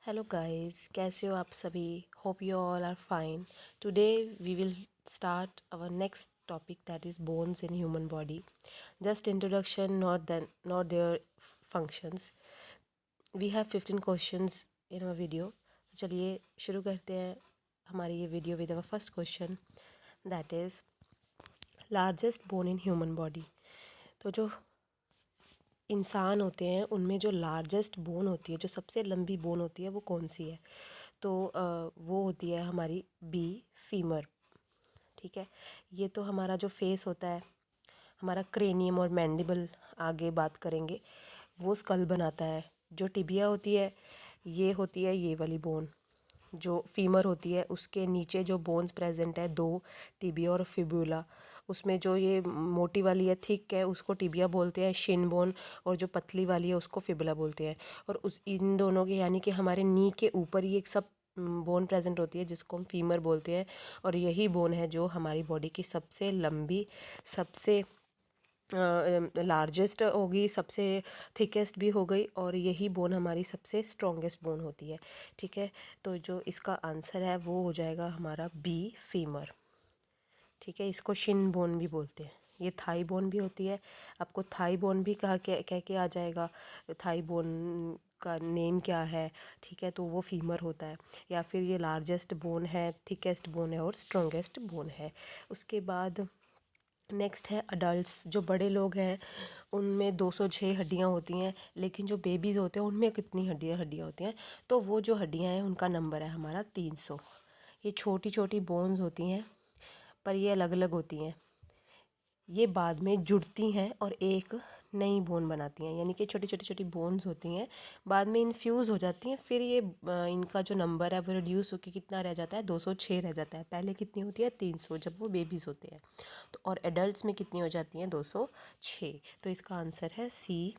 Hello guys, कैसे हो आप सभी। Hope you all are fine. Today we will start our next topic, that is bones in human body. Just introduction, not their functions. We have 15 questions in our video. चलिए शुरू करते हैं हमारी ये video with our first question, that is largest bone in human body. तो जो इंसान होते हैं उनमें जो लार्जेस्ट बोन होती है, जो सबसे लंबी बोन होती है, वो कौन सी है? तो वो होती है हमारी बी, फीमर। ठीक है, ये तो हमारा जो फेस होता है, हमारा क्रेनियम और मैंडिबल आगे बात करेंगे, वो स्कल बनाता है। जो टिबिया होती है, ये होती है ये वाली बोन। जो फीमर होती है उसके नीचे जो बोन्स प्रेजेंट है, दो, टिबिया और फिबुला, उसमें जो ये मोटी वाली है, थिक है, उसको टिबिया बोलते हैं, शिन बोन, और जो पतली वाली है उसको फिबुला बोलते हैं। और उस इन दोनों के यानी कि हमारे नी के ऊपर ही एक सब बोन प्रेजेंट होती है जिसको हम फीमर बोलते हैं। और यही बोन है जो हमारी बॉडी की सबसे लंबी, सबसे लार्जेस्ट होगी, सबसे थिकेस्ट भी हो गई, और यही बोन हमारी सबसे स्ट्रॉन्गेस्ट बोन होती है। ठीक है, तो जो इसका आंसर है वो हो जाएगा हमारा बी, फीमर। ठीक है, इसको शिन बोन भी बोलते हैं। ये थाई बोन भी होती है, आपको थाई बोन भी कह के आ जाएगा। थाई बोन का नेम क्या है? ठीक है, तो वो फीमर होता है। या फिर ये लार्जेस्ट बोन है, थिकेस्ट बोन है और स्ट्रॉन्गेस्ट बोन है। उसके बाद नेक्स्ट है अडल्ट्स। जो बड़े लोग हैं उनमें 206 हड्डियाँ होती हैं, लेकिन जो बेबीज़ होते हैं उनमें कितनी हड्डियाँ होती हैं? तो वो जो हड्डियाँ हैं उनका नंबर है हमारा 300। ये छोटी छोटी बोन्स होती हैं, पर ये अलग अलग होती हैं। ये बाद में जुड़ती हैं और एक नई बोन बनाती हैं, यानी कि छोटी छोटी छोटी बोन्स होती हैं, बाद में इन्फ्यूज़ हो जाती हैं। फिर ये इनका जो नंबर है वो रिड्यूस होकर कितना रह जाता है? 206 रह जाता है। पहले कितनी होती है? 300, जब वो बेबीज़ होते हैं। तो और एडल्ट्स में कितनी हो जाती हैं? 206। तो इसका आंसर है सी,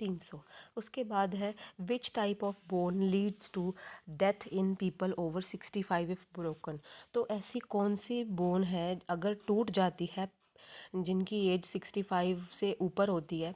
300। उसके बाद है which type of bone leads to death in people over 65 if broken. तो ऐसी कौन सी बोन है अगर टूट जाती है, जिनकी एज 65 से ऊपर होती है,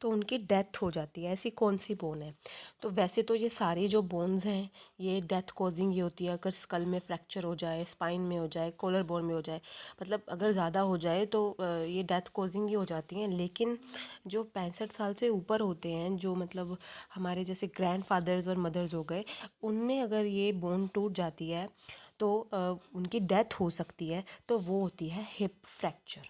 तो उनकी डेथ हो जाती है? ऐसी कौन सी बोन है? तो वैसे तो ये सारी जो बोन्स हैं ये डेथ कॉजिंग ही होती है। अगर स्कल में फ्रैक्चर हो जाए, स्पाइन में हो जाए, कॉलर बोन में हो जाए, मतलब अगर ज़्यादा हो जाए तो ये डेथ कॉजिंग ही हो जाती हैं। लेकिन जो 65 साल से ऊपर होते हैं, जो मतलब हमारे जैसे ग्रैंड फादर्स और मदर्स हो गए, उनमें अगर ये बोन टूट जाती है तो उनकी डेथ हो सकती है। तो वो होती है हिप फ्रैक्चर।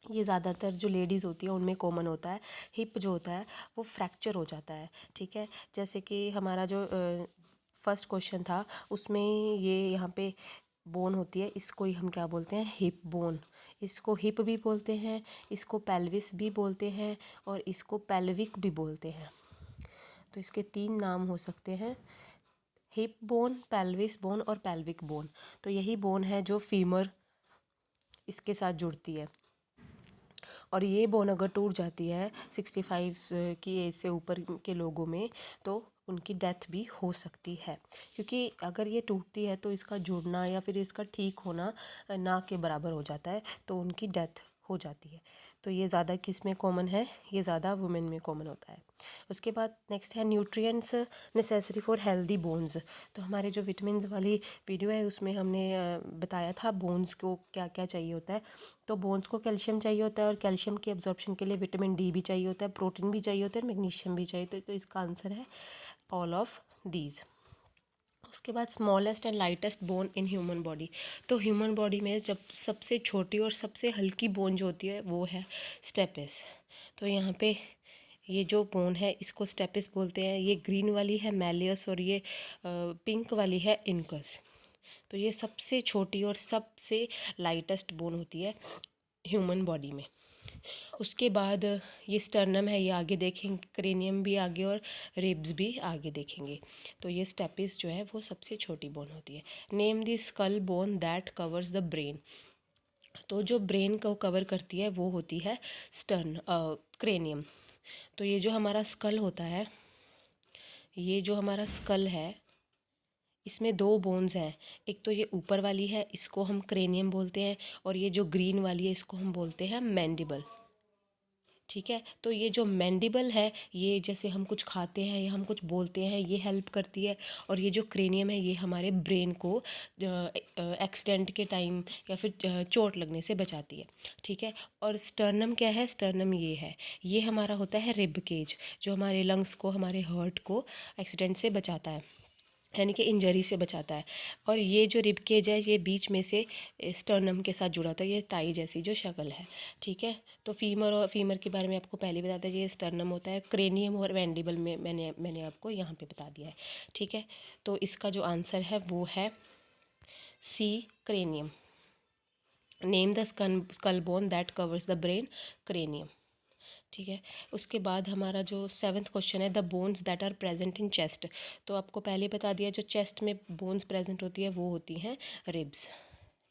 ये ज़्यादातर जो लेडीज़ होती है उनमें कॉमन होता है। हिप जो होता है वो फ्रैक्चर हो जाता है। ठीक है, जैसे कि हमारा जो फर्स्ट क्वेश्चन था उसमें ये यहाँ पे बोन होती है, इसको ही हम क्या बोलते हैं? Hip bone. इसको हिप भी बोलते हैं, इसको पेल्विस भी बोलते हैं, और इसको पेल्विक भी बोलते हैं। तो इसके 3 नाम हो सकते हैं, हिप बोन, पेल्विस बोन और पेल्विक बोन। तो यही बोन है जो फीमर इसके साथ जुड़ती है। और ये बोन अगर टूट जाती है 65 की एज से ऊपर के लोगों में, तो उनकी डेथ भी हो सकती है। क्योंकि अगर ये टूटती है तो इसका जुड़ना या फिर इसका ठीक होना ना के बराबर हो जाता है, तो उनकी डेथ हो जाती है। तो ये ज़्यादा किस में कॉमन है? ये ज़्यादा वुमेन में कॉमन होता है। उसके बाद नेक्स्ट है nutrients necessary for healthy bones. तो हमारे जो विटामिन्स वाली वीडियो है उसमें हमने बताया था बोन्स को क्या क्या चाहिए होता है। तो बोन्स को कैल्शियम चाहिए होता है, और कैल्शियम के एब्जॉर्प्शन के लिए विटामिन डी भी चाहिए होता है, प्रोटीन भी चाहिए होता है, मैग्नीशियम भी चाहिए होता है। तो इसका आंसर है ऑल ऑफ दीज। उसके बाद smallest and lightest bone in human body. तो ह्यूमन बॉडी में जब सबसे छोटी और सबसे हल्की बोन जो होती है वो है स्टेपिस। तो यहाँ पे ये जो बोन है इसको स्टेपिस बोलते हैं। ये ग्रीन वाली है मैलियस, और ये पिंक वाली है इनकस। तो ये सबसे छोटी और सबसे लाइटेस्ट बोन होती है ह्यूमन बॉडी में। उसके बाद ये स्टर्नम है, ये आगे देखेंगे, क्रेनियम भी आगे और रिब्स भी आगे देखेंगे। तो ये स्टेपिस जो है वो सबसे छोटी बोन होती है। Name the skull bone that covers the brain. तो जो ब्रेन को कवर करती है वो होती है क्रेनियम। तो ये जो हमारा स्कल होता है, ये जो हमारा स्कल है, इसमें 2 बोन्स हैं। एक तो ये ऊपर वाली है, इसको हम क्रेनियम बोलते हैं, और ये जो ग्रीन वाली है इसको हम बोलते हैं मैंडिबल। ठीक है। तो ये जो मैंडिबल है, ये जैसे हम कुछ खाते हैं या हम कुछ बोलते हैं, ये हेल्प करती है। और ये जो क्रेनियम है, ये हमारे ब्रेन को एक्सीडेंट के टाइम या फिर चोट लगने से बचाती है। ठीक है। और स्टर्नम क्या है? स्टर्नम ये है, ये हमारा होता है रिब केज, जो हमारे लंग्स को, हमारे हार्ट को एक्सीडेंट से बचाता है, यानी कि इंजरी से बचाता है। और ये जो रिब केज है, ये बीच में से स्टर्नम के साथ जुड़ा होता है, ये टाई जैसी जो शक्ल है। ठीक है। तो फीमर और फीमर के बारे में आपको पहले बता दिया, ये स्टर्नम होता है। क्रेनियम और मैंडिबल में मैंने आपको यहाँ पे बता दिया है। ठीक है। तो इसका जो आंसर है वो है C, cranium. Name the skull bone that covers the brain, cranium. ठीक है। उसके बाद हमारा जो 7वां क्वेश्चन है, the bones that are present in chest. तो आपको पहले बता दिया, जो चेस्ट में बोन्स प्रेजेंट होती है वो होती हैं रिब्स।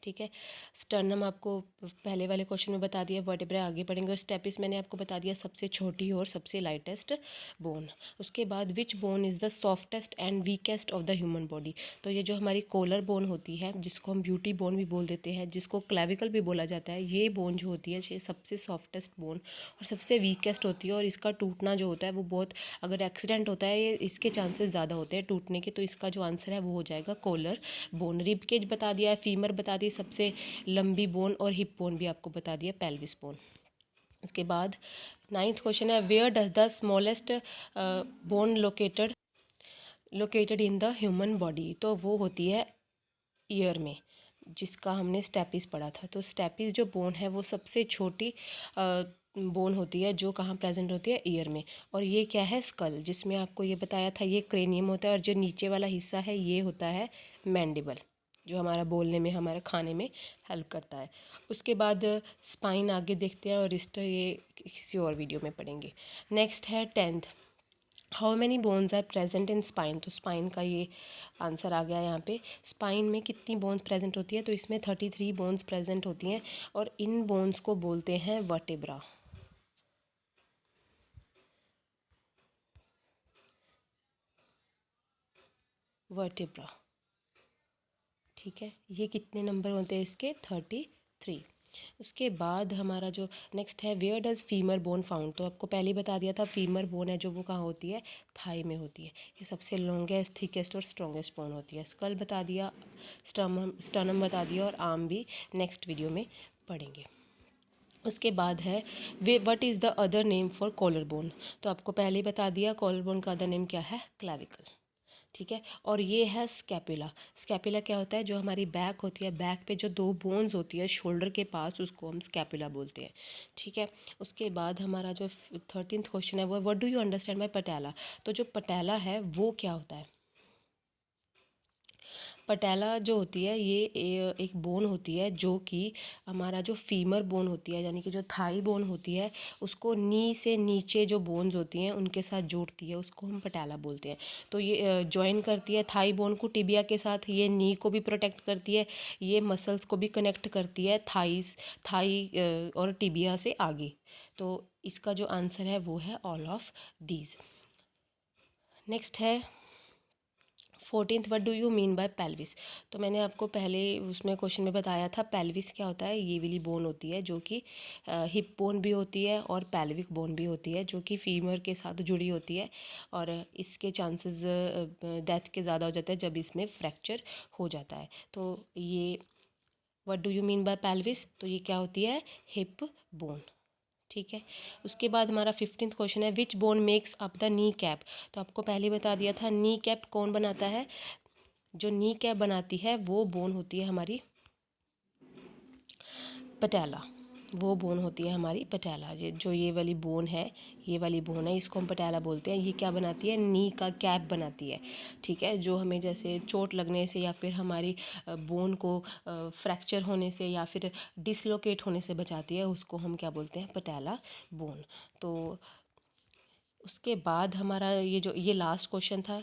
ठीक है। स्टर्नम आपको पहले वाले क्वेश्चन में बता दिया, वर्टेब्रा आगे पढ़ेंगे। और स्टेपिस मैंने आपको बता दिया सबसे छोटी और सबसे लाइटेस्ट बोन। उसके बाद which bone is the softest and weakest of the human body. तो ये जो हमारी कोलर बोन होती है, जिसको हम ब्यूटी बोन भी बोल देते हैं, जिसको क्लेविकल भी बोला जाता है, ये बोन जो होती है, ये सबसे सॉफ्टेस्ट बोन और सबसे वीकेस्ट होती है। और इसका टूटना जो होता है वो बहुत, अगर एक्सीडेंट होता है, ये इसके चांसेस ज़्यादा होते हैं टूटने के। तो इसका जो आंसर है वो हो जाएगा कोलर बोन। रिब केज बता दिया है, फीमर बता दी सबसे लंबी बोन, और हिप बोन भी आपको बता दिया, पेल्विस बोन। उसके बाद 9वां क्वेश्चन है, where does the smallest bone located in the human body. तो वो होती है ईयर में, जिसका हमने स्टेपिस पढ़ा था। तो स्टेपिस जो बोन है वो सबसे छोटी बोन होती है, जो कहाँ प्रेजेंट होती है? ईयर में। और ये क्या है? स्कल, जिसमें आपको ये बताया था ये क्रेनियम होता है। और जो नीचे वाला हिस्सा है ये होता है मैंडिबल, जो हमारा बोलने में, हमारा खाने में हेल्प करता है। उसके बाद स्पाइन आगे देखते हैं, और रिस्ट ये किसी और वीडियो में पढ़ेंगे। नेक्स्ट है 10th, how many bones are present in spine. तो स्पाइन का ये आंसर आ गया यहाँ पे। स्पाइन में कितनी बोन्स प्रेजेंट होती है? तो इसमें 33 बोन्स प्रेजेंट होती हैं, और इन बोन्स को बोलते हैं वर्टेब्रा। वर्टेब्रा। ठीक है। ये कितने नंबर होते हैं इसके? 33। उसके बाद हमारा जो नेक्स्ट है, where does femur bone found. तो आपको पहले ही बता दिया था, फीमर बोन है जो वो कहाँ होती है? थाई में होती है। ये सबसे लॉन्गेस्ट, थिकेस्ट और स्ट्रॉन्गेस्ट बोन होती है। स्कल बता दिया, स्टर्नम बता दिया, और आर्म भी नेक्स्ट वीडियो में पढ़ेंगे। उसके बाद है वे what is the other name for collar bone. तो आपको पहले ही बता दिया, कॉलर बोन का अदर नेम क्या है? क्लैविकल। ठीक है। और ये है स्कैपुला। स्कैपुला क्या होता है? जो हमारी बैक होती है, बैक पे जो दो बोन्स होती है शोल्डर के पास, उसको हम स्कैपुला बोलते हैं। ठीक है। उसके बाद हमारा जो 13th क्वेश्चन है वो, what do you understand by patella. तो जो पटेला है वो क्या होता है? पटेला जो होती है, ये एक बोन होती है, जो कि हमारा जो फीमर बोन होती है, यानी कि जो थाई बोन होती है, उसको नी से नीचे जो बोन्स होती हैं उनके साथ जोड़ती है, उसको हम पटेला बोलते हैं। तो ये जॉइन करती है थाई बोन को टिबिया के साथ, ये नी को भी प्रोटेक्ट करती है, ये मसल्स को भी कनेक्ट करती है थाई और टिबिया से आगे। तो इसका जो आंसर है वो है ऑल ऑफ दीज। नेक्स्ट है 14th, what do you mean by pelvis. तो मैंने आपको पहले उसमें क्वेश्चन में बताया था, पेल्विस क्या होता है? ये वाली बोन होती है जो कि हिप बोन भी होती है और पेल्विक बोन भी होती है, जो कि फीमर के साथ जुड़ी होती है। और इसके चांसेस डेथ के ज़्यादा हो जाते हैं जब इसमें फ्रैक्चर हो जाता है। तो ये what do you mean by pelvis, तो ये क्या होती है? Hip bone. ठीक है। उसके बाद हमारा 15th क्वेश्चन है, which bone makes up the knee cap. तो आपको पहले बता दिया था, नी कैप कौन बनाता है? जो नी कैप बनाती है वो बोन होती है हमारी पटेला। वो बोन होती है हमारी पटेला। ये जो ये वाली बोन है, ये वाली बोन है, इसको हम पटेला बोलते हैं। ये क्या बनाती है? नी का कैप बनाती है। ठीक है। जो हमें जैसे चोट लगने से या फिर हमारी बोन को फ्रैक्चर होने से या फिर डिसलोकेट होने से बचाती है, उसको हम क्या बोलते हैं? पटेला बोन। तो उसके बाद हमारा ये लास्ट क्वेश्चन था।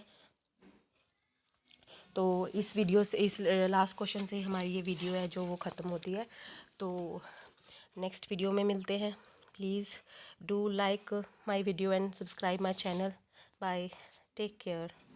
तो इस वीडियो से, इस लास्ट क्वेश्चन से हमारी ये वीडियो है जो वो ख़त्म होती है। तो नेक्स्ट वीडियो में मिलते हैं। Please do like my video and subscribe my channel. Bye, take care.